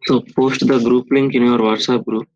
So post the group link in your WhatsApp group.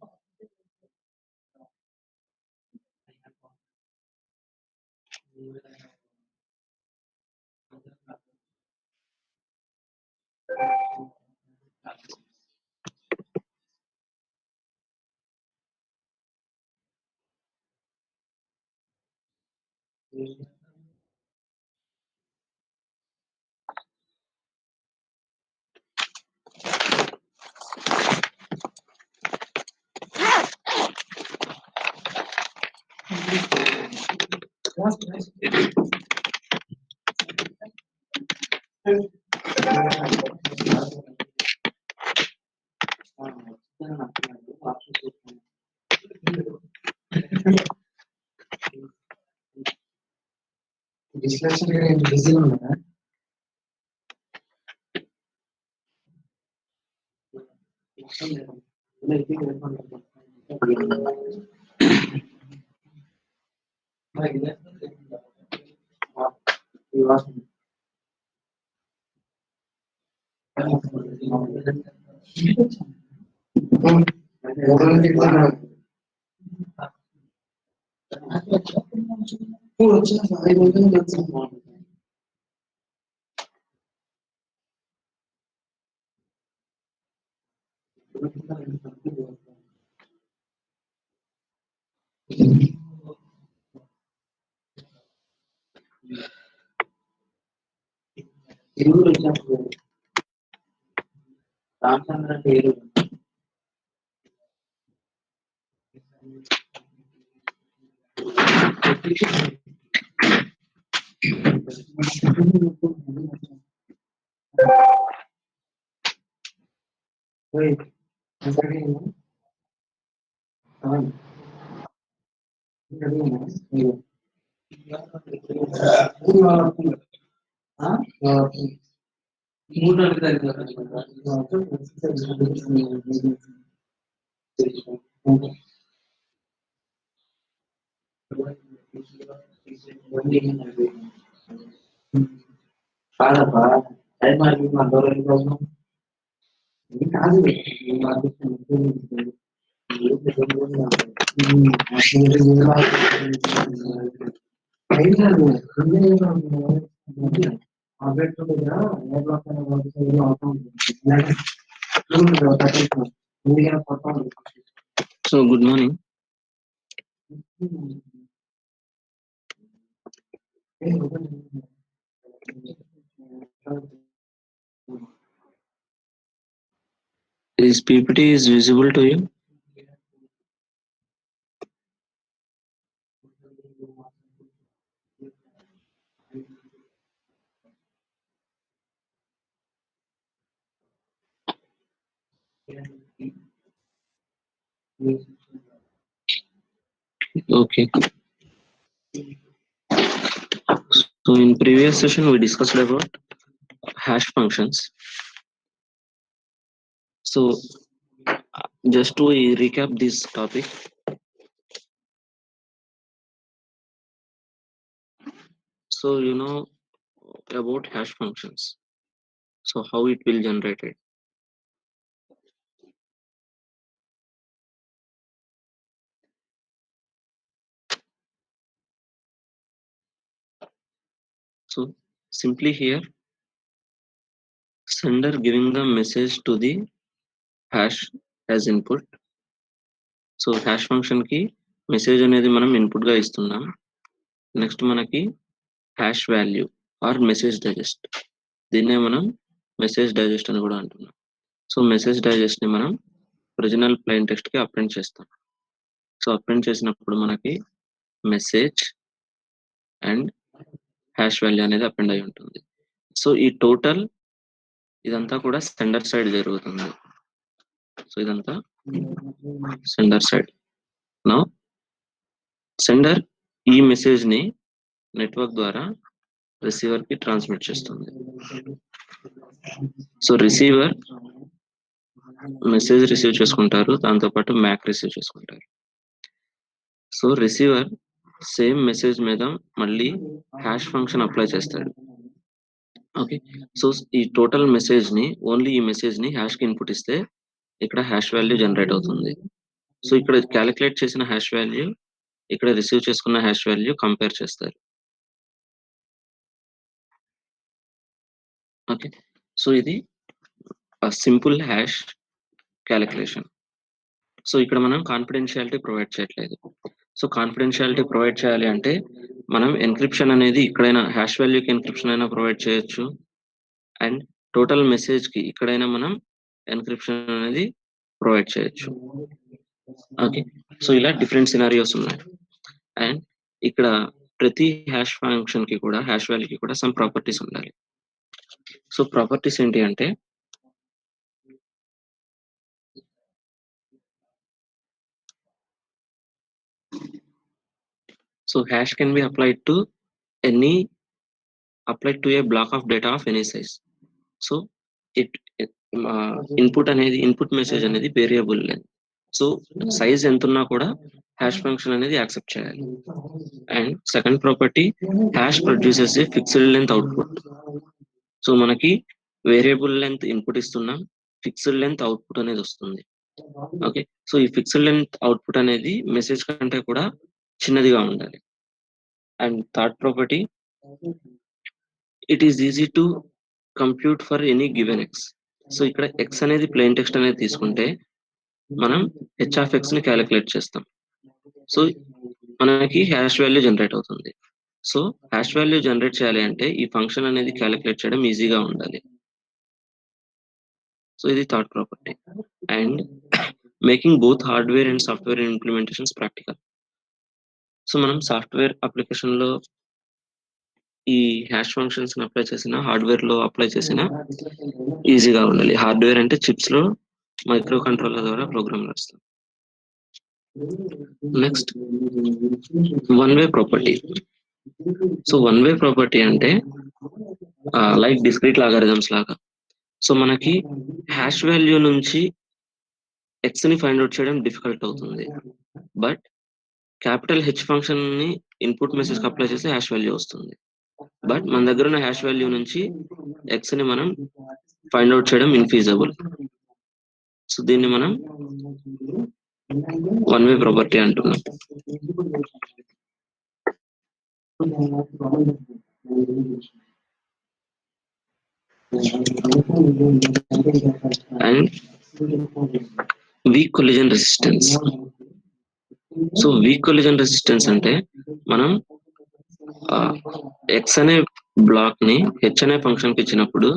So good morning. This PPT is visible to you. Okay. So in previous session we discussed about hash functions. So just to recap this topic. So you know about hash functions. So how it will generate it. So simply here, sender giving the message to the hash as input. So hash function కి message అనేది మనం input గా ఇస్తున్నాం. Next మనకి hash value or message digest, దీన్నే మనం message digest అని కూడా అంటున్నాం. సో మెసేజ్ డైజెస్ట్ ని మనం ఒరిజినల్ ప్లెయిన్ టెక్స్ట్ కి అప్రెంట్ చేస్తాం. సో అప్రెంట్ చేసినప్పుడు మనకి మెసేజ్ అండ్ హ్యాష్ వాల్యూ అనేది అపెండ్ అయి ఉంటుంది. సో ఈ టోటల్ ఇదంతా కూడా సెండర్ సైడ్ జరుగుతుంది. సో ఇదంతా సెండర్ సైడ్. నా సెండర్ ఈ మెసేజ్ ని నెట్వర్క్ ద్వారా రిసీవర్ కి ట్రాన్స్మిట్ చేస్తుంది. సో రిసీవర్ మెసేజ్ రిసీవ్ చేసుకుంటారు, దాంతో పాటు మ్యాక్ రిసీవ్ చేసుకుంటారు. సో రిసీవర్ సేమ్ మెసేజ్ మీద మళ్ళీ హ్యాష్ ఫంక్షన్ అప్లై చేస్తాడు. ఓకే, సో ఈ టోటల్ మెసేజ్ ని ఓన్లీ ఈ మెసేజ్ ని హ్యాష్ కి ఇన్పుట్ ఇస్తే ఇక్కడ హ్యాష్ వాల్యూ జనరేట్ అవుతుంది. సో ఇక్కడ క్యాలిక్యులేట్ చేసిన హ్యాష్ వాల్యూ ఇక్కడ రిసీవ్ చేసుకున్న హ్యాష్ వాల్యూ కంపేర్ చేస్తారు. ఓకే, సో ఇది సింపుల్ హ్యాష్ క్యాలిక్యులేషన్. సో ఇక్కడ మనం కాన్ఫిడెన్షియాలిటీ ప్రొవైడ్ చేయట్లేదు. సో కాన్ఫిడెన్షియాలిటీ ప్రొవైడ్ చేయాలి అంటే మనం ఎన్క్రిప్షన్ అనేది ఇక్కడైనా హ్యాష్ వాల్యూకి ఎన్క్రిప్షన్ అయినా ప్రొవైడ్ చేయొచ్చు, అండ్ టోటల్ మెసేజ్ కి ఇక్కడైనా మనం ఎన్క్రిప్షన్ అనేది ప్రొవైడ్ చేయొచ్చు. ఓకే, సో ఇలా డిఫరెంట్ సినారియోస్ ఉన్నాయి. అండ్ ఇక్కడ ప్రతి హ్యాష్ ఫంక్షన్ కి కూడా హ్యాష్ వాల్యూకి కూడా సమ్ ప్రాపర్టీస్ ఉండాలి. సో ప్రాపర్టీస్ ఏంటి అంటే so hash can be applied to a block of data of any size. So input అనేది ఇన్పుట్ మెసేజ్ అనేది వేరియబుల్ లెంత్. సో సైజ్ ఎంత ఉన్నా కూడా హ్యాష్ ఫంక్షన్ అనేది యాక్సెప్ట్ చేయాలి. And second property, hash produces A fixed length output. So మనకి variable length input ఇస్తున్నాం, fixed length output అనేది వస్తుంది. ఓకే, సో ఈ ఫిక్స్డ్ లెంత్ అవుట్పుట్ అనేది మెసేజ్ కంటే కూడా చిన్నదిగా ఉండాలి. And third property, it is easy to compute for any given X. So ఇక్కడ ఎక్స్ అనేది ప్లెయిన్ టెక్స్ట్ అనేది తీసుకుంటే మనం హెచ్ ఆఫ్ ఎక్స్ ని క్యాలిక్యులేట్ చేస్తాం. సో మనకి హ్యాష్ వాల్యూ జనరేట్ అవుతుంది. సో హ్యాష్ వాల్యూ జనరేట్ చేయాలి అంటే ఈ ఫంక్షన్ అనేది క్యాలిక్యులేట్ చేయడం ఈజీగా ఉండాలి. సో ఇది third property. And making both hardware and software implementations practical. So మనం సాఫ్ట్వేర్ అప్లికేషన్ లో ఈ హ్యాష్ ఫంక్షన్స్ ని అప్లై చేసిన, హార్డ్వేర్ లో అప్లై చేసిన ఈజీగా ఉండాలి. హార్డ్వేర్ అంటే చిప్స్ లో మైక్రో కంట్రోలర్ ద్వారా ప్రోగ్రామ్ నడుస్తాం. Next one way property. So one way property అంటే లైక్ డిస్క్రీట్ లాగారిథమ్స్ లాగా. సో మనకి హ్యాష్ వాల్యూ నుంచి ఎక్స్ ని ఫైండ్ అవుట్ చేయడం డిఫికల్ట్ అవుతుంది, బట్ క్యాపిటల్ హెచ్ ఫంక్షన్ ని ఇన్పుట్ మెసేజ్ కి అప్లై చేస్తే హ్యాష్ వాల్యూ వస్తుంది. బట్ మన దగ్గర ఉన్న హ్యాష్ వాల్యూ నుంచి ఎక్స్ ని మనం ఫైండ్ అవుట్ చేయడం ఇన్ఫీజబుల్. సో దీన్ని మనం వన్ వే ప్రాపర్టీ అంటున్నాం. And weak collision resistance. So weak collision resistance అంటే మనం ఎక్స్ అనే బ్లాక్ ని హెచ్ అనే ఫంక్షన్ కి ఇచ్చినప్పుడు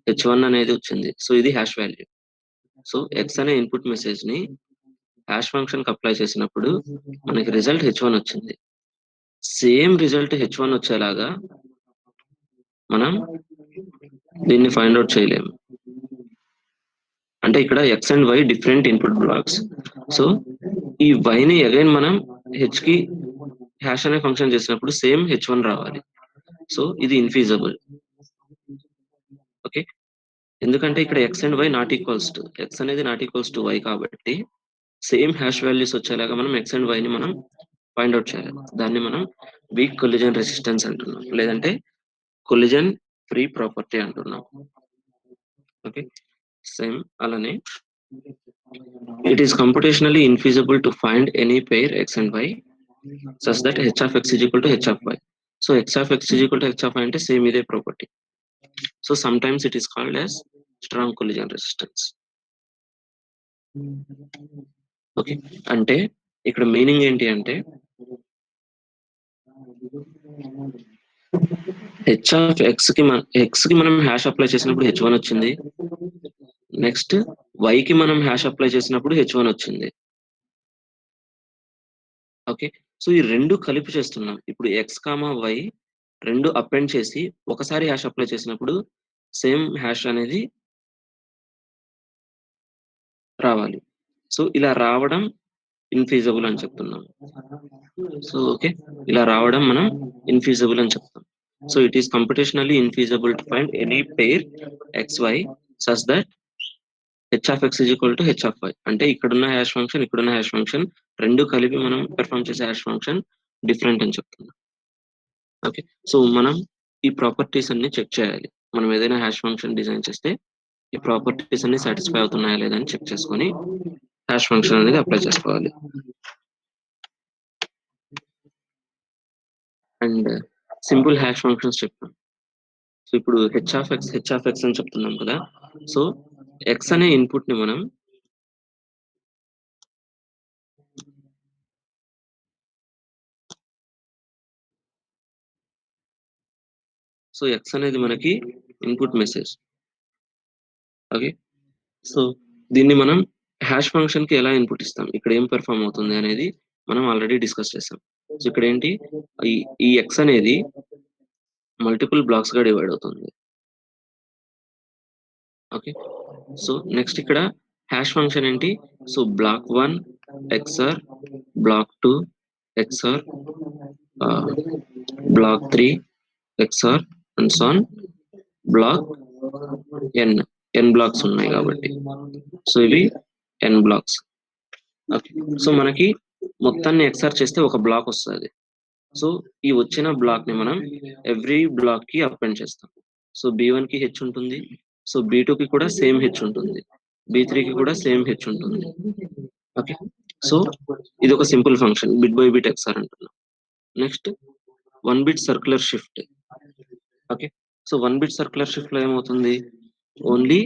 h1 అనేది వచ్చింది. సో ఇది హ్యాష్ వాల్యూ. సో ఎక్స్ అనే ఇన్పుట్ మెసేజ్ ని హ్యాష్ ఫంక్షన్ కి అప్లై చేసినప్పుడు మనకి రిజల్ట్ h1 వచ్చింది. సేమ్ రిజల్ట్ h1 వచ్చేలాగా మనం దీన్ని ఫైండ్ అవుట్ చేయలేము. అంటే ఇక్కడ X and Y different input blocks. So ఈ y ని అగైన్ మనం h కి హ్యాష్ అనే ఫంక్షన్ చేసినప్పుడు సేమ్ h1 రావాలి. సో ఇది ఇన్ఫీజబుల్. ఓకే, ఎందుకంటే ఇక్కడ X and Y not equals to, X అనేది నాట్ ఈక్వల్స్ టు వై కాబట్టి సేమ్ హ్యాష్ వాల్యూస్ వచ్చేలాగా మనం ఎక్స్ అండ్ వై ని మనం ఫైండ్ అవుట్ చేయాలి. దాన్ని మనం వీక్ కొలిజన్ రెసిస్టెన్స్ అంటున్నాం, లేదంటే కొలిజన్ ఫ్రీ ప్రాపర్టీ అంటున్నాం. ఓకే, సేమ్ అలానే it is computationally infeasible to find any pair x and y such that h of x is equal to h of y. So x of x is equal to h of y అంటే same ఇదే property. So sometimes it is called as strong collision resistance. Okay, అంటే ఇక్కడ meaning ఏంటి అంటే H of X కి మనం hash apply చేసినప్పుడు h1 వచ్చింది. నెక్స్ట్ y కి మనం హ్యాష్ అప్లై చేసినప్పుడు h1 వచ్చింది. ఓకే, సో ఈ రెండు కలిపి చేస్తున్నాం. ఇప్పుడు ఎక్స్ కామా వై రెండు అపెండ్ చేసి ఒకసారి హ్యాష్ అప్లై చేసినప్పుడు సేమ్ హ్యాష్ అనేది రావాలి. సో ఇలా రావడం ఇన్ఫీజబుల్ అని చెప్తున్నాం. సో ఓకే, ఇలా రావడం మనం ఇన్ఫీజబుల్ అని చెప్తాం. So it is computationally infeasible to find any pair xy such that h of x is equal to h of y. అంటే ఇక్కడున్న హ్యాష్ ఫంక్షన్ ఇక్కడున్న హ్యాష్ ఫంక్షన్ రెండు కలిపి మనం పెర్ఫామ్ చేసే హ్యాష్ ఫంక్షన్ డిఫరెంట్ అని చెప్తున్నాం. ఓకే, సో మనం ఈ ప్రాపర్టీస్ అన్ని చెక్ చేయాలి. మనం ఏదైనా హ్యాష్ ఫంక్షన్ డిజైన్ చేస్తే ఈ ప్రాపర్టీస్ అన్ని సాటిస్ఫై అవుతున్నాయా లేదా అని చెక్ చేసుకొని హ్యాష్ ఫంక్షన్ అనేది అప్లై చేసుకోవాలి. అండ్ సింపుల్ హ్యాష్ ఫంక్షన్స్ చెప్తాం. సో ఇప్పుడు హెచ్ ఆఫ్ ఎక్స్ అని చెప్తున్నాం కదా. సో ఎక్స్ అనే ఇన్పుట్ ని మనం సో ఎక్స్ అనేది మనకి ఇన్పుట్ మెసేజ్. ఓకే, సో దీన్ని మనం హ్యాష్ ఫంక్షన్ కి ఎలా ఇన్పుట్ ఇస్తాం, ఇక్కడ ఏం పెర్ఫామ్ అవుతుంది అనేది మనం ఆల్రెడీ డిస్కస్ చేసాం. సో ఇక్కడ ఏంటి, ఈ ఎక్స్ అనేది మల్టిపుల్ బ్లాక్స్ గా డివైడ్ అవుతుంది. ఓకే, సో నెక్స్ట్ ఇక్కడ హ్యాష్ ఫంక్షన్ ఏంటి, so block 1 XOR block 2 XOR block 3 XOR and so on block n blocks ఉన్నాయి కాబట్టి సో ఇవి n బ్లాక్స్. ఓకే, సో మనకి మొత్తాన్ని ఎక్స్ఆర్ చేస్తే ఒక బ్లాక్ వస్తుంది. సో ఈ వచ్చిన బ్లాక్ ని మనం ఎవ్రీ బ్లాక్ కి అపెండ్ చేస్తాం. సో B1 కి హెచ్ ఉంటుంది, సో B2 కి కూడా సేమ్ హెచ్ ఉంటుంది, B3 కి కూడా సేమ్ హెచ్ ఉంటుంది. ఓకే, సో ఇది ఒక simple function bit by bit XOR అంటున్నాం. Next 1 bit circular shift. Okay, so 1 bit circular shift లో ఏమవుతుంది, ఓన్లీ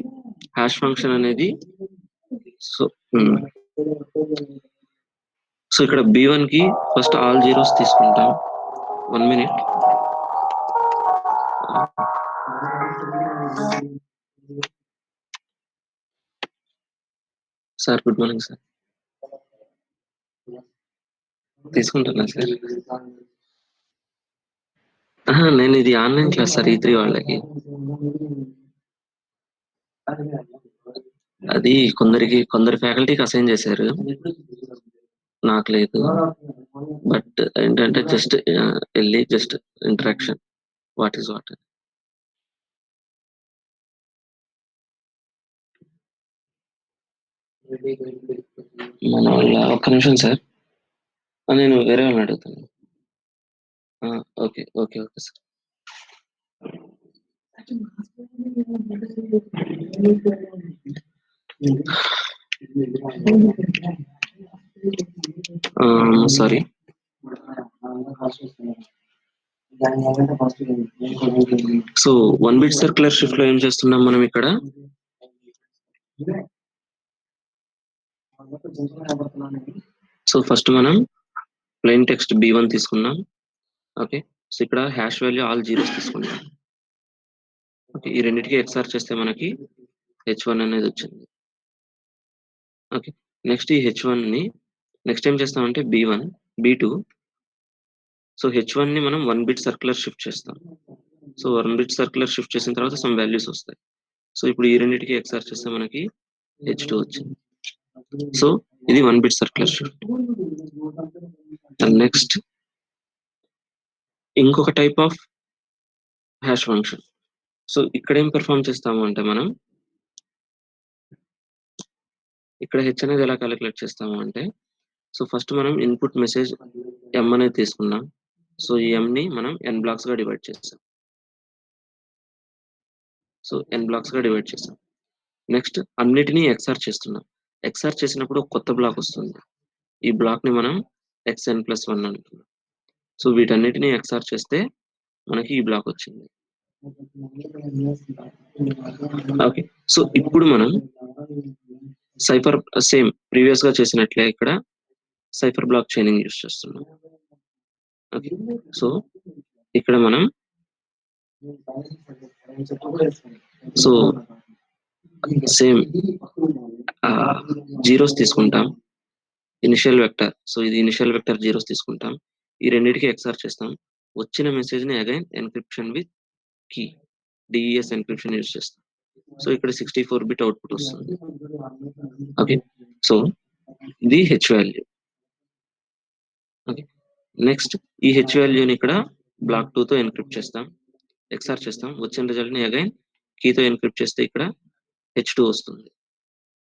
హ్యాష్ ఫంక్షన్ అనేది సో సో ఇక్కడ B1 కి ఫస్ట్ ఆల్ జీరోస్ తీసుకుంటాం. 1 minute. Sir good morning sir. తీసుకుంటున్నా సార్. నేను ఇది ఆన్లైన్ క్లాస్ సార్ E3 వాళ్ళకి. అది కొందరి ఫ్యాకల్టీకి అసైన్ చేశారు, నాకు లేదు. బట్ ఏంటంటే జస్ట్ వెళ్ళి just interaction what is what. మన వాళ్ళ ఒక్క నిమిషం సార్, నేను వేరే వాళ్ళని అడుగుతాను. Okay okay okay sir. Sorry. So 1 bit circular shift లో ఏం చేస్తున్నాం మనం ఇక్కడ, సో ఫస్ట్ మనం ప్లెయిన్ టెక్స్ట్ B1 తీసుకున్నాం. ఓకే, సో ఇక్కడ హ్యాష్ వాల్యూ ఆల్ జీరోస్ తీసుకున్నాం. ఓకే, ఈ రెండింటికి ఎక్స్ఆర్ చేస్తే మనకి h1 అనేది వచ్చింది. ఓకే, నెక్స్ట్ ఈ h1 ని నెక్స్ట్ ఏం చేస్తామంటే B1 B2, సో h1 ని మనం 1 బిట్ సర్క్యులర్ షిఫ్ట్ చేస్తాం. సో 1 బిట్ సర్క్యులర్ షిఫ్ట్ చేసిన తర్వాత సమ్ వాల్యూస్ వస్తాయి. సో ఇప్పుడు ఈ రెండింటికి ఎక్స్ఆర్ చేస్తే మనకి h2 వచ్చింది. సో ఇది 1 బిట్ సర్క్యులర్ షిఫ్ట్. నెక్స్ట్ ఇంకొక type of hash function. So ఇక్కడ ఏం పెర్ఫామ్ చేస్తాము అంటే మనం ఇక్కడ హెచ్ అనేది ఎలా క్యాలిక్యులేట్ చేస్తాము అంటే, సో ఫస్ట్ మనం ఇన్పుట్ మెసేజ్ m అనేది తీసుకున్నాం. సో ఈ m ని మనం n బ్లాక్స్ గా డివైడ్ చేస్తాం. సో n బ్లాక్స్ గా డివైడ్ చేస్తాం. నెక్స్ట్ అన్నిటినీ ఎక్స్ఆర్ చేస్తున్నాం. ఎక్స్ఆర్ చేసినప్పుడు ఒక కొత్త బ్లాక్ వస్తుంది. ఈ బ్లాక్ ని మనం xn+1 అంటున్నాం. సో వీటన్నిటిని ఎక్స్ఆర్ చేస్తే మనకి ఈ బ్లాక్ వచ్చింది. ఓకే, సో ఇప్పుడు మనం సైఫర్ సేమ్ ప్రీవియస్ గా చేసినట్లే ఇక్కడ సైఫర్ బ్లాక్ చైనింగ్ యూస్ చేస్తున్నాం. ఓకే, సో ఇక్కడ మనం సో సేమ్ జీరోస్ తీసుకుంటాం, ఇనిషియల్ వెక్టర్. సో ఇది ఇనిషియల్ వెక్టర్ జీరోస్ తీసుకుంటాం, ఈ రెండింటికి ఎక్స్ఆర్ చేస్తాం, వచ్చిన మెసేజ్ ని again encryption with key DES encryption use చేస్తాం. సో ఇక్కడ 64 బిట్ అవుట్పుట్ వస్తుంది. ఓకే, సో ఇది హెచ్ వాల్యూ. ఓకే, నెక్స్ట్ ఈ హెచ్ వాల్యూని ఇక్కడ బ్లాక్ 2 తో ఎన్క్రిప్ట్ చేస్తాం, ఎక్స్ఆర్ చేస్తాం, వచ్చిన రిజల్ట్ ని అగైన్ కీతో ఎన్క్రిప్ట్ చేస్తే ఇక్కడ H2 వస్తుంది.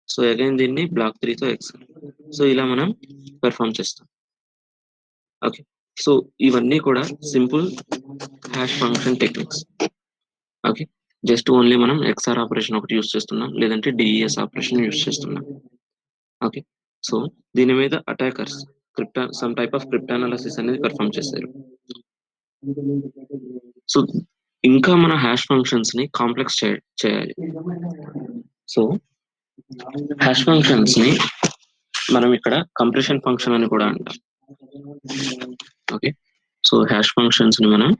సో అగైన్ దీన్ని బ్లాక్ 3 తో ఎక్స్ఆర్. సో ఇలా మనం పెర్ఫామ్ చేస్తాం. ఓకే, సో ఇవన్నీ కూడా simple hash function techniques. Okay, just only మనం ఎక్స్ఆర్ ఆపరేషన్ ఒకటి యూస్ చేస్తున్నాం, లేదంటే డిఈఎస్ ఆపరేషన్ యూస్ చేస్తున్నాం. ఓకే, సో దీని మీద అటాకర్స్ సమ్ టైప్ ఆఫ్ క్రిప్టానాలిసిస్ అనేది పెర్ఫామ్ చేశారు. సో ఇంకా మన హ్యాష్ ఫంక్షన్స్ ని కాంప్లెక్స్ చేయాలి. సో హ్యాష్ ఫంక్షన్స్ ని మనం ఇక్కడ కంప్రెషన్ ఫంక్షన్ అని కూడా అంటాం. ఓకే, సో హ్యాష్ ఫంక్షన్స్ ని మనం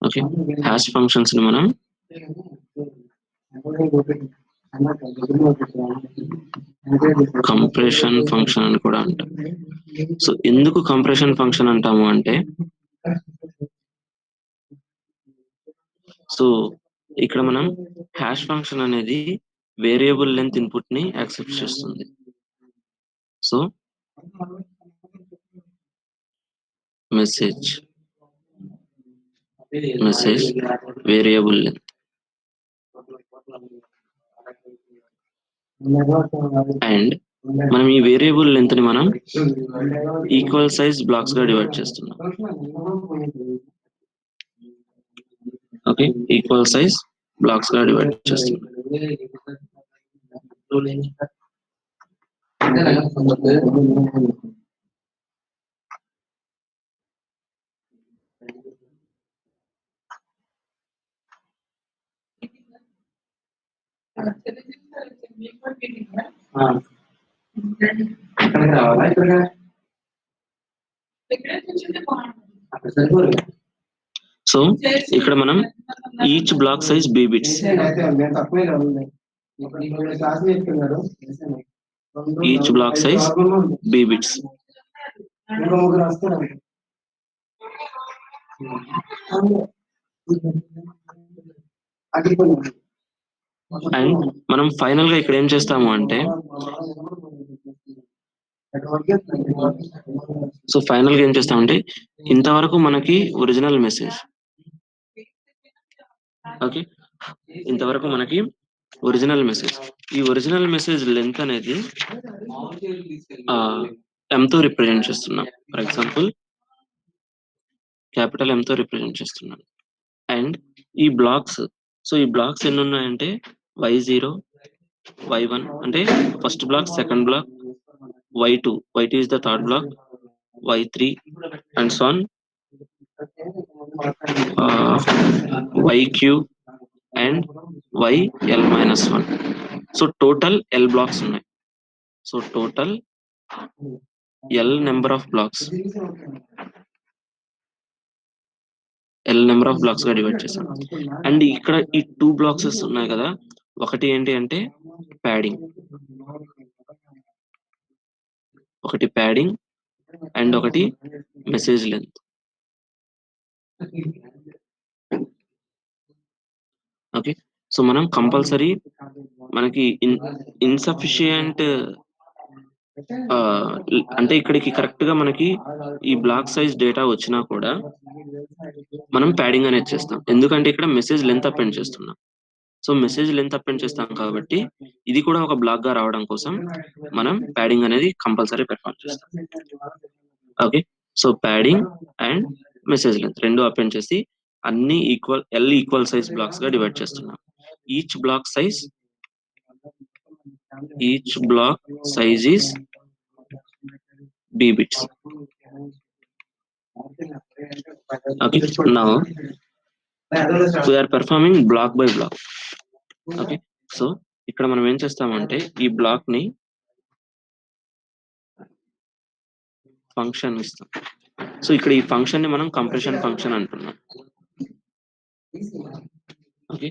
ఓకే, హ్యాష్ ఫంక్షన్స్ ని మనం కంప్రెషన్ ఫంక్షన్ అని కూడా అంటాం. సో ఎందుకు కంప్రెషన్ ఫంక్షన్ అంటాము అంటే, సో ఇక్కడ మనం హ్యాష్ ఫంక్షన్ అనేది వేరియబుల్ లెంత్ ఇన్పుట్ ని యాక్సెప్ట్ చేస్తుంది. So message variable length and మనం ఈ వేరియబుల్ లెంత్ ని మనం ఈక్వల్ సైజ్ బ్లాక్స్ గా డివైడ్ చేస్తున్నాం. ఓకే, ఈక్వల్ సైజ్ బ్లాక్స్ గా డివైడ్ చేస్తున్నాం. సో ఇక్కడ మనం each block size B bits, each block size B bits and మనం ఫైనల్ గా ఇక్కడ ఏం చేస్తాము అంటే, సో ఫైనల్ గా ఏం చేస్తామంటే, ఇంతవరకు మనకి ఒరిజినల్ మెసేజ్. ఓకే, ఇంతవరకు మనకి ఒరిజినల్ మెసేజ్, ఈ ఒరిజినల్ మెసేజ్ లెంత్ అనేది M తో రిప్రజెంట్ చేస్తున్నాం. ఫర్ ఎగ్జాంపుల్ క్యాపిటల్ M తో రిప్రజెంట్ చేస్తున్నాం. అండ్ ఈ బ్లాక్స్, సో ఈ బ్లాక్స్ ఎన్ని ఉన్నాయంటే y0, y1 అంటే first block, second block, y2 is the third block, y3 and so on, yq and yl-1. So total L blocks ఉన్నాయి. So total L number of blocks, L number of blocks గా divide చేసాం. And ఇక్కడ ఈ 2 blocks ఉన్నాయి కదా, ఒకటి ఏంటి అంటే ప్యాడింగ్, ఒకటి ప్యాడింగ్ అండ్ ఒకటి మెసేజ్ లెంత్. ఓకే, సో మనం కంపల్సరీ మనకి ఇన్సఫిషియంట్ అంటే ఇక్కడికి కరెక్ట్ గా మనకి ఈ బ్లాక్ సైజ్ డేటా వచ్చినా కూడా మనం ప్యాడింగ్ అనేది చేస్తాం, ఎందుకంటే ఇక్కడ మెసేజ్ లెంత్ అపెండ్ చేస్తున్నాం. సో మెసేజ్ లెంత్ అపెండ్ చేస్తాం కాబట్టి ఇది కూడా ఒక బ్లాక్ గా రావడం కోసం మనం ప్యాడింగ్ అనేది కంపల్సరీ పెర్ఫార్మ్ చేస్తాం. Okay, so padding and message length రెండు అపెండ్ చేసి అన్ని ఈక్వల్ సైజ్ బ్లాక్స్ గా డివైడ్ చేస్తున్నాం. Each block size is b bits. Okay, now we are performing block by block. Okay, so ఇక్కడ మనం ఏం చేస్తామంటే ఈ బ్లాక్ ని ఫంక్షన్ ఇస్తాం. సో ఇక్కడ ఈ ఫంక్షన్ ని మనం కంప్రెషన్ ఫంక్షన్ అంటున్నాం. ఓకే,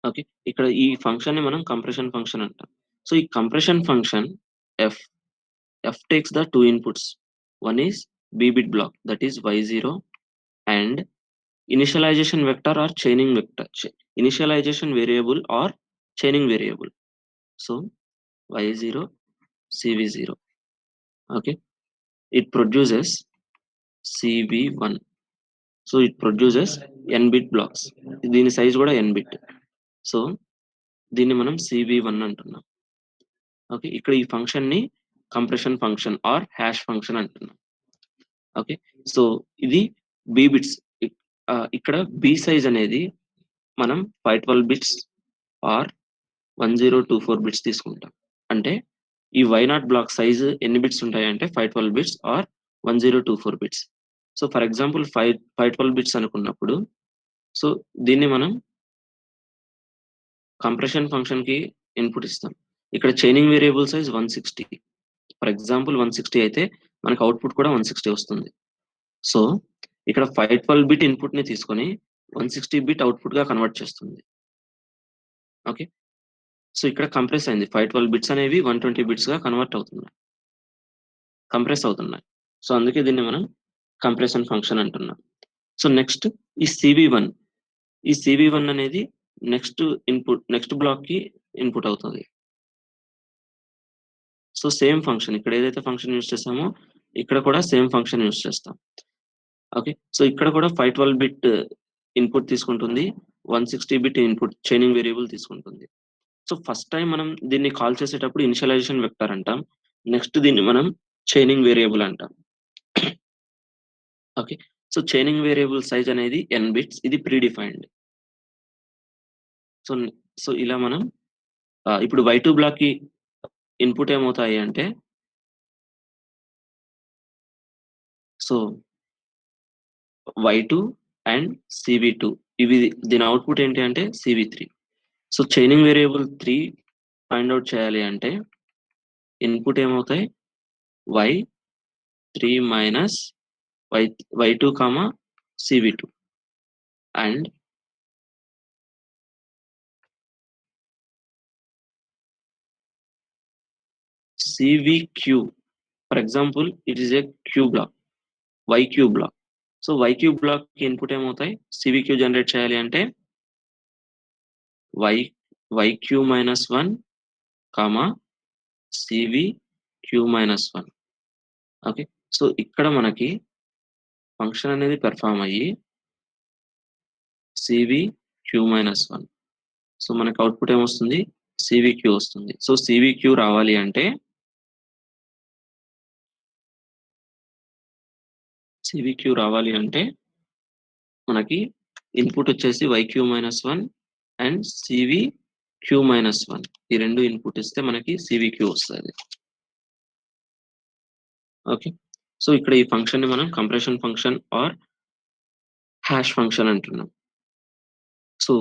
ఓకే, ఇక్కడ ఈ ఫంక్షన్ ని మనం కంప్రెషన్ ఫంక్షన్ అంటాం. సో ఈ compression function f takes the two inputs. One is b bit block, that is y0, and initialization vector or chaining vector, initialization variable or chaining variable. So y0 cv0. Okay, it produces cv1. So it produces n bit blocks. దీని size కూడా n bit. So దీన్ని మనం cv1 అంటున్నాం. Okay, ఇక్కడ ఈ function ని compression function are hash function అంటున్నాం. Okay, so ఇది b బిట్స్. ఇక్కడ b సైజ్ అనేది మనం 512 బిట్స్ ఆర్ 1024 బిట్స్ తీసుకుంటాం. అంటే ఈ y0 బ్లాక్ సైజ్ ఎన్ని బిట్స్ ఉంటాయంటే 512 bits or 1024 bits. So for example 512 bits అనుకున్నప్పుడు సో దీన్ని మనం కంప్రెషన్ ఫంక్షన్ కి ఇన్పుట్ ఇస్తాం. ఇక్కడ chaining variable size 160. For example 160 అయితే మనకు అవుట్పుట్ కూడా 160 వస్తుంది. సో ఇక్కడ 512 బిట్ ఇన్పుట్ ని తీసుకొని 160 బిట్ అవుట్పుట్ గా కన్వర్ట్ చేస్తుంది. ఓకే, సో ఇక్కడ కంప్రెస్ అయింది. 512 బిట్స్ అనేవి 120 బిట్స్ గా కన్వర్ట్ అవుతున్నాయి, కంప్రెస్ అవుతున్నాయి. సో అందుకే దీన్ని మనం కంప్రెషన్ ఫంక్షన్ అంటున్నాం. సో నెక్స్ట్ ఈ cv1 అనేది నెక్స్ట్ బ్లాక్ కి ఇన్పుట్ అవుతుంది. సో సేమ్ ఫంక్షన్ ఇక్కడ ఏదైతే ఫంక్షన్ యూజ్ చేస్తామో ఇక్కడ కూడా సేమ్ ఫంక్షన్ యూజ్ చేస్తాం. ఓకే, సో ఇక్కడ కూడా 512 బిట్ ఇన్పుట్ తీసుకుంటుంది, 160 బిట్ ఇన్పుట్ చైనింగ్ వేరియబుల్ తీసుకుంటుంది. సో ఫస్ట్ టైం మనం దీన్ని కాల్ చేసేటప్పుడు ఇనిషియలైజేషన్ వెక్టర్ అంటాం. నెక్స్ట్ దీన్ని మనం చైనింగ్ వేరియబుల్ అంటాం. Okay, so chaining variable size అనేది n బిట్స్, ఇది ప్రీ డిఫైన్డ్. సో సో ఇలా మనం ఇప్పుడు y2 బ్లాక్ కి ఇన్పుట్ ఏమవుతాయి అంటే సో y2 అండ్ cv2 ఇవి దీని అవుట్పుట్ ఏంటి అంటే cv3. So chaining variable 3 find out చేయాలి అంటే ఇన్పుట్ ఏమవుతాయి y3 minus y2 comma cv2 and cvq. For example it is a Q block, yq block. So yq block కి input ఏమవుతాయి cvq generate చేయాలి అంటే yq minus 1 comma cvq minus 1. Okay, so ఇక్కడ మనకి function అనేది perform అయ్యి cvq minus 1. So మనకి output ఏమొస్తుంది cvq వస్తుంది. సో cvq రావాలి అంటే మనకి ఇన్పుట్ వచ్చేసి yq minus 1 and cvq minus 1. ఈ రెండు ఇన్పుట్ ఇస్తే మనకి cvq వస్తుంది. ఓకే, సో ఇక్కడ ఈ ఫంక్షన్ ని మనం compression function are hash function అంటున్నాం. సో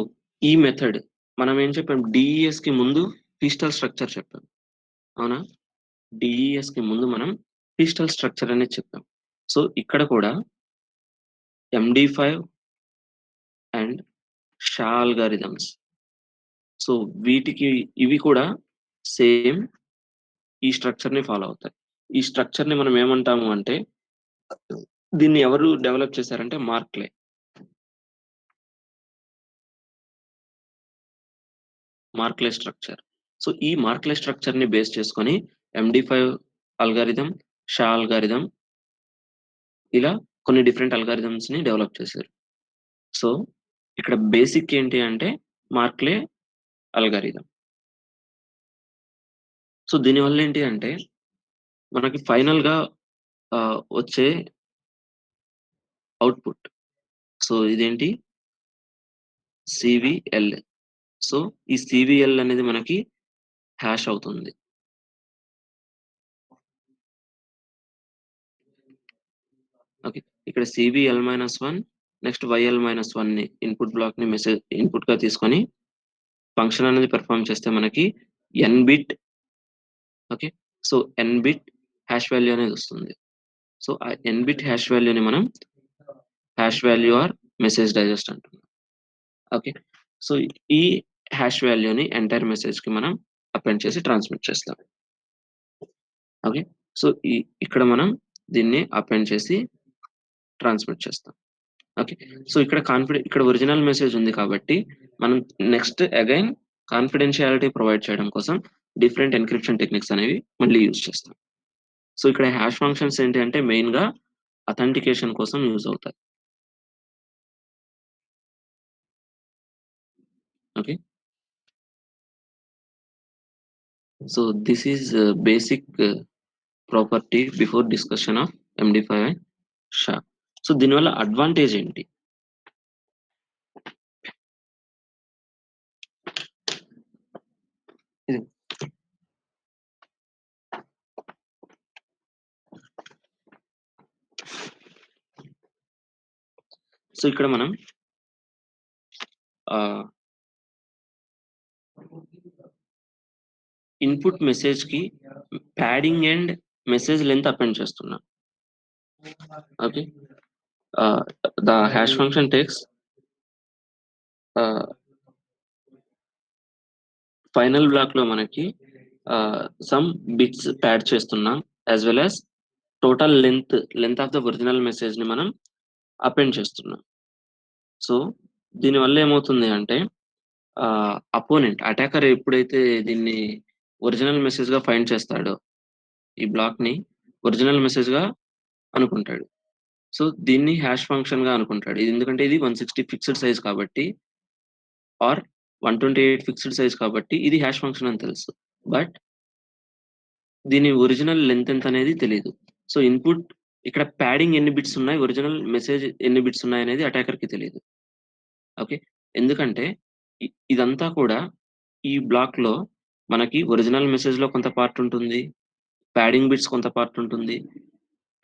ఈ మెథడ్ మనం ఏం చెప్పాం, డిఈఎస్ కి ముందు పిస్టల్ స్ట్రక్చర్ చెప్పాం, అవునా? డిఈఎస్ కి ముందు మనం పిస్టల్ స్ట్రక్చర్ అనేది చెప్పాం. సో ఇక్కడ కూడా MD5 and Shah algorithms. So ఇవి కూడా సేమ్ ఈ స్ట్రక్చర్ ని ఫాలో అవుతాయి. ఈ స్ట్రక్చర్ ని మనం ఏమంటాము అంటే దీన్ని ఎవరు డెవలప్ చేశారంటే మార్క్లే స్ట్రక్చర్. సో ఈ మార్క్లే స్ట్రక్చర్ ని బేస్ చేసుకొని MD5 అల్గారిథం, షా అల్గారిథం ఇలా కొన్ని డిఫరెంట్ అల్గారిథమ్స్‌ని డెవలప్ చేశారు. సో, ఇక్కడ బేసిక్ ఏంటి అంటే మార్క్‌లే అల్గారిథం. సో, దీనివల్ల ఏంటి అంటే మనకి ఫైనల్‌గా వచ్చే ఔట్‌పుట్. సో, ఇదేంటి సీవీఎల్. సో, ఈ సీవీఎల్ అనేది మనకి హాష్ అవుతుంది. ఓకే. ఇక్కడ సీవీఎల్-1 నెక్స్ట్ వైఎల్-1ని ఇన్‌పుట్ బ్లాక్‌ని ఇన్‌పుట్‌గా తీసుకొని ఫంక్షన్ అనేది పెర్ఫార్మ్ చేస్తే మనకి ఎన్ బిట్ ఓకే. సో, ఎన్ బిట్ హాష్ వాల్యూ అనేదొస్తుంది. సో, ఆ ఎన్ బిట్ హాష్ వాల్యూని మనం hash value or message digest అంటున్నాం. ఓకే. సో, ఈ హాష్ వాల్యూని ఎంటైర్ మెసేజ్‌కి మనం అపెండ్ చేసి ట్రాన్స్‌మిట్ చేస్తాం. ఓకే. సో, ఇక్కడ మనం దీన్ని అపెండ్ చేసి ట్రాన్స్‌మిట్ చేస్తాం. ఓకే. సో, ఇక్కడ ఒరిజినల్ మెసేజ్ ఉంది కాబట్టి, మనం నెక్స్ట్ అగైన్ కాన్ఫిడెన్షియాలిటీ ప్రొవైడ్ చేయడం కోసం డిఫరెంట్ ఎన్‌క్రిప్షన్ టెక్నిక్స్ అనేవి మళ్ళీ యూజ్ చేస్తాం. సో, ఇక్కడ హాష్ ఫంక్షన్స్ ఏంటి అంటే మెయిన్‌గా అథెంటికేషన్ కోసం యూజ్ అవుతాయి. Okay. So, this is basic property before discussion of MD five and SHA. So, దీనివల్ల అడ్వాంటేజ్ ఏంటి? ఇది. సో, ఇక్కడ మనం ఆహ్, ఇన్‌పుట్ మెసేజ్‌కి padding and message length append చేస్తున్నాం. Okay. Ah, the hash function takes ah, final బ్లాక్‌లో మనకి సమ్ బిట్స్ ప్యాడ్ చేస్తున్నాం. As well as total length of the original మెసేజ్‌ని మనం అపెండ్ చేస్తున్నాం. సో, దీనివల్ల ఏమవుతుంది అంటే అటాకర్ ఎప్పుడైతే దీన్ని ఒరిజినల్ మెసేజ్‌గా ఫైండ్ చేస్తాడో, ఈ బ్లాక్‌ని ఒరిజినల్ మెసేజ్‌గా అనుకుంటాడు. సో, దీన్ని హాష్ ఫంక్షన్‌గా అనుకుంటాడు. ఇది ఎందుకంటే ఇది 160 ఫిక్స్డ్ సైజ్ కాబట్టి ఆర్ 128 ఫిక్స్డ్ సైజ్ కాబట్టి ఇది హాష్ ఫంక్షన్ అని తెలుసు. బట్ దీని ఒరిజినల్ లెంత్ ఎంతనేది తెలీదు. సో, ఇక్కడ ప్యాడింగ్ ఎన్ని బిట్స్ ఉన్నాయి, ఒరిజినల్ మెసేజ్ ఎన్ని బిట్స్ ఉన్నాయనేది అటాకర్‌కి తెలీదు. ఓకే. ఎందుకంటే ఇదంతా కూడా ఈ బ్లాక్‌లో మనకి ఒరిజినల్ మెసేజ్‌లో కొంత పార్ట్ ఉంటుంది. ప్యాడింగ్ బిట్స్ కొంత పార్ట్ ఉంటుంది.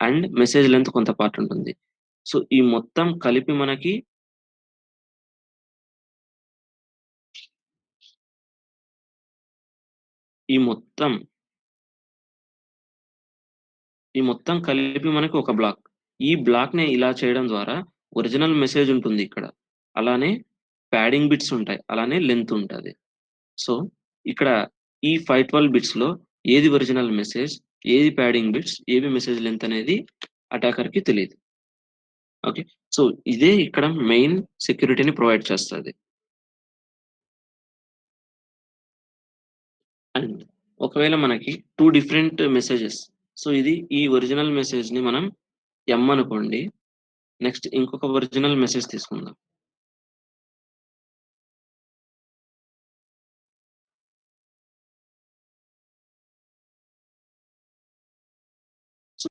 అండ్ మెసేజ్ లెంత్ కొంత పార్ట్ ఉంటుంది. సో, ఈ మొత్తం ఈ మొత్తం కలిపి మనకి ఒక బ్లాక్. ఈ బ్లాక్‌ని ఇలా చేయడం ద్వారా ఒరిజినల్ మెసేజ్ ఉంటుంది ఇక్కడ. అలానే ప్యాడింగ్ బిట్స్ ఉంటాయి. అలానే లెంత్ ఉంటది. సో, ఇక్కడ ఈ 512 బిట్స్‌లో ఏది ఒరిజినల్ మెసేజ్, ఏది ప్యాడింగ్ బిట్స్, ఏవి మెసేజ్ లెంత్ అనేది అటాకర్‌కి తెలీదు. ఓకే. సో, ఇదే ఇక్కడ మెయిన్ సెక్యూరిటీని ప్రొవైడ్ చేస్తది. అండ్ ఒకవేళ మనకి 2 డిఫరెంట్ మెసేజెస్. సో, ఈ ఒరిజినల్ మెసేజ్‌ని మనం ఎమ్ అనుకోండి. నెక్స్ట్ ఇంకొక ఒరిజినల్ మెసేజ్ తీసుకుందాం. So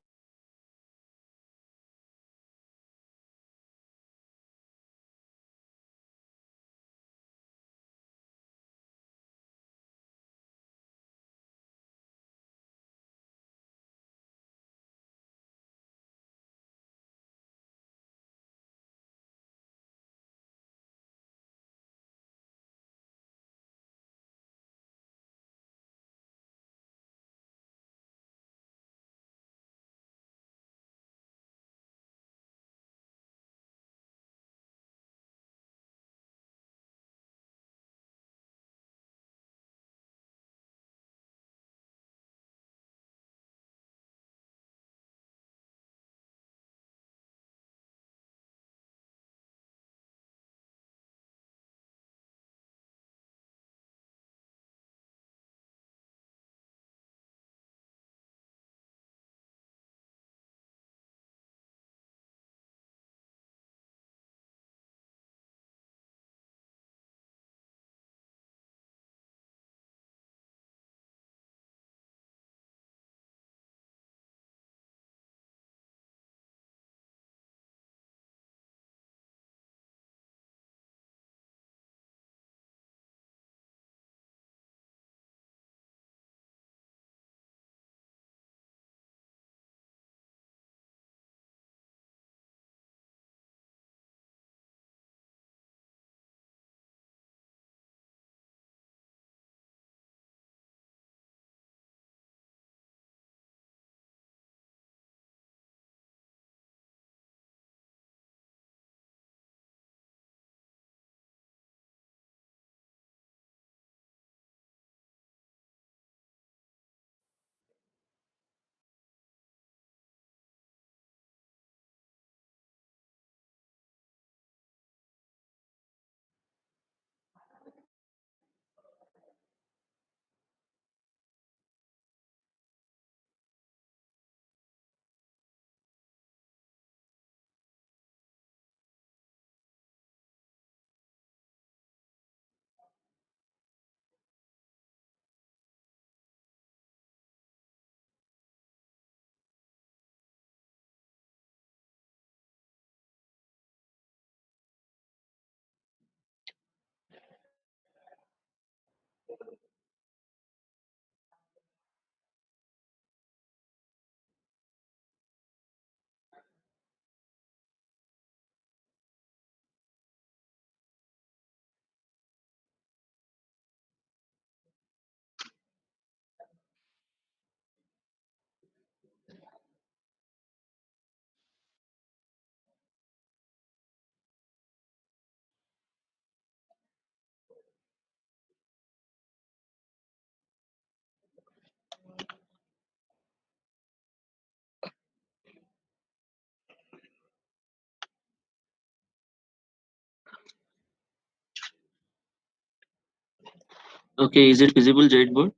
Okay, is it visible, Jadeboard?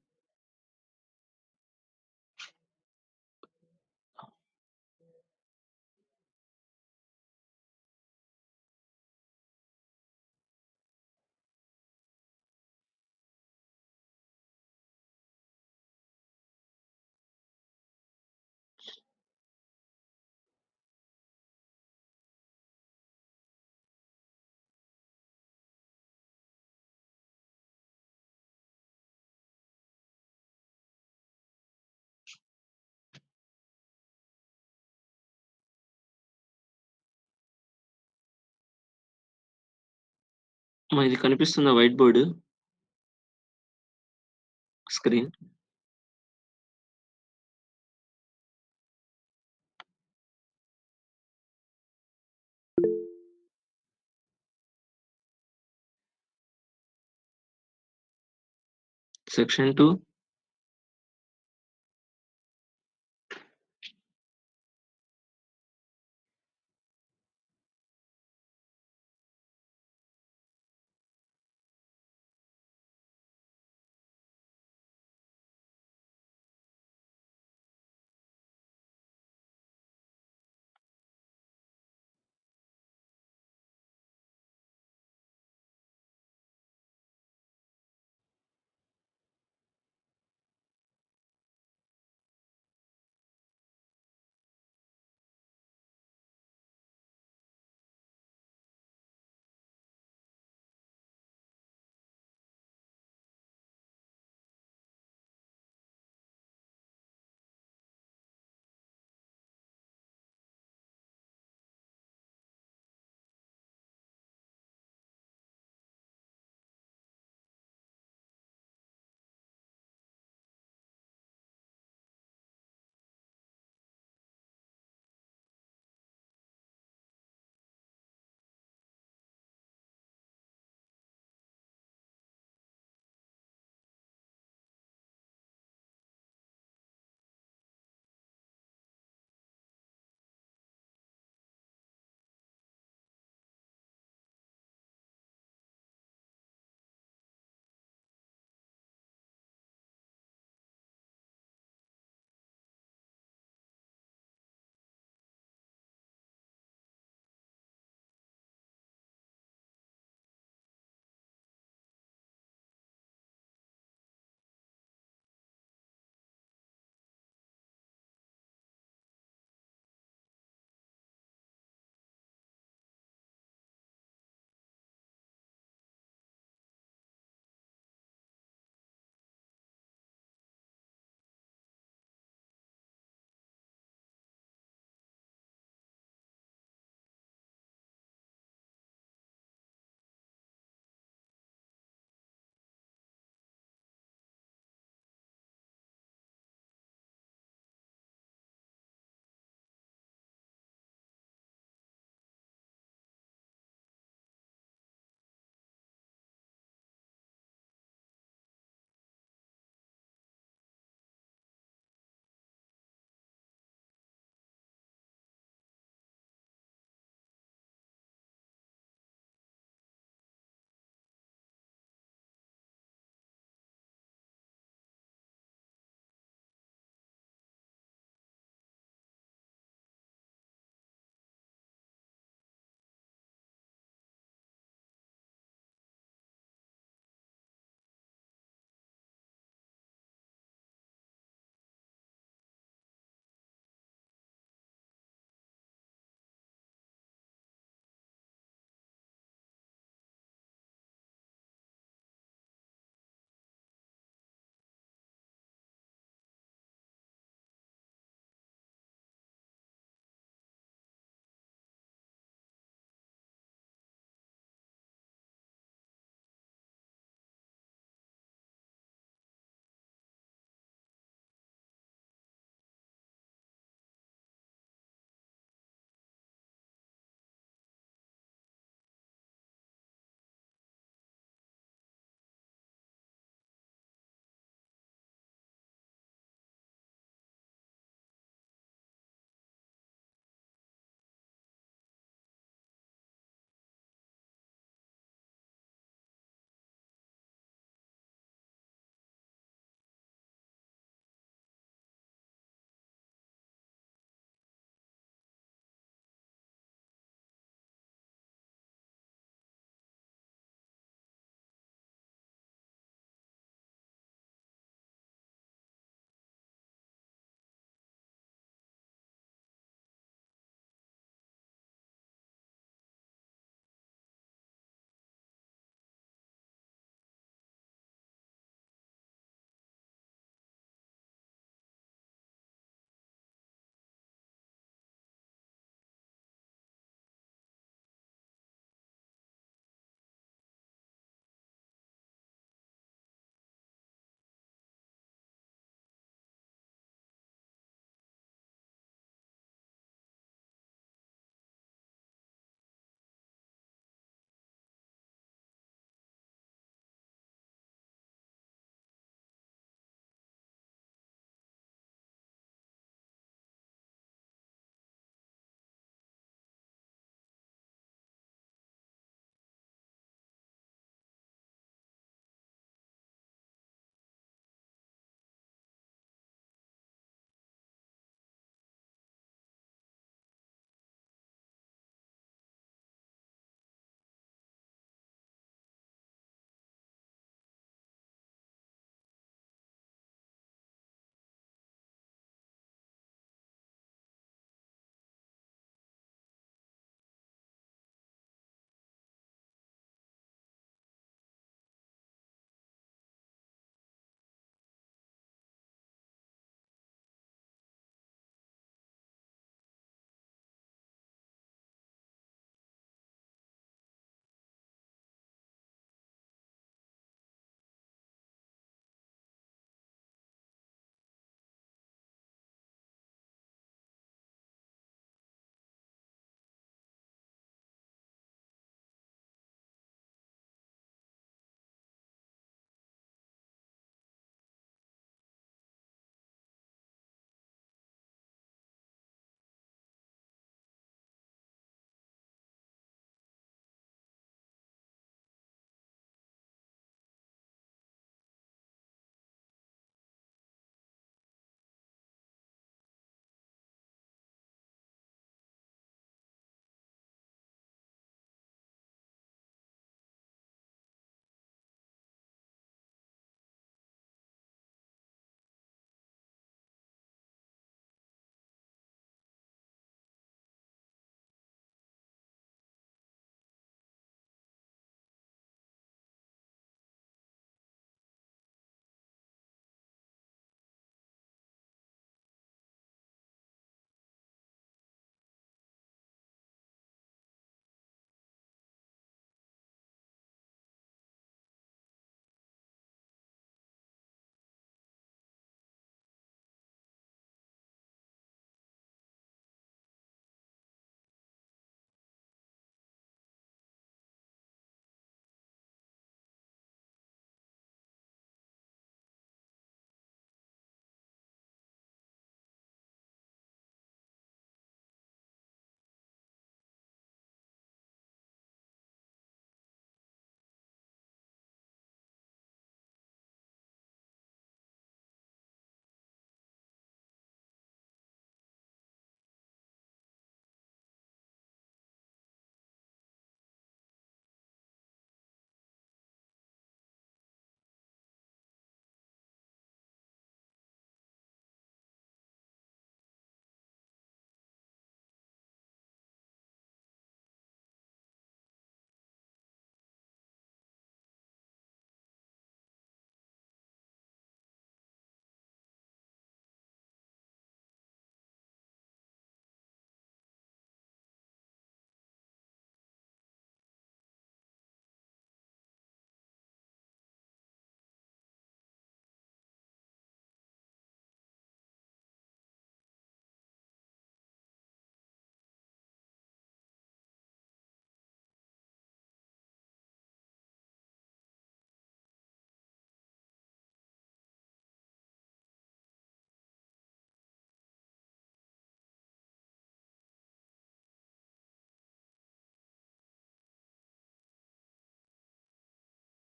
ఇది కనిపిస్తుందా వైట్ బోర్డ్ స్క్రీన్? సెక్షన్ 2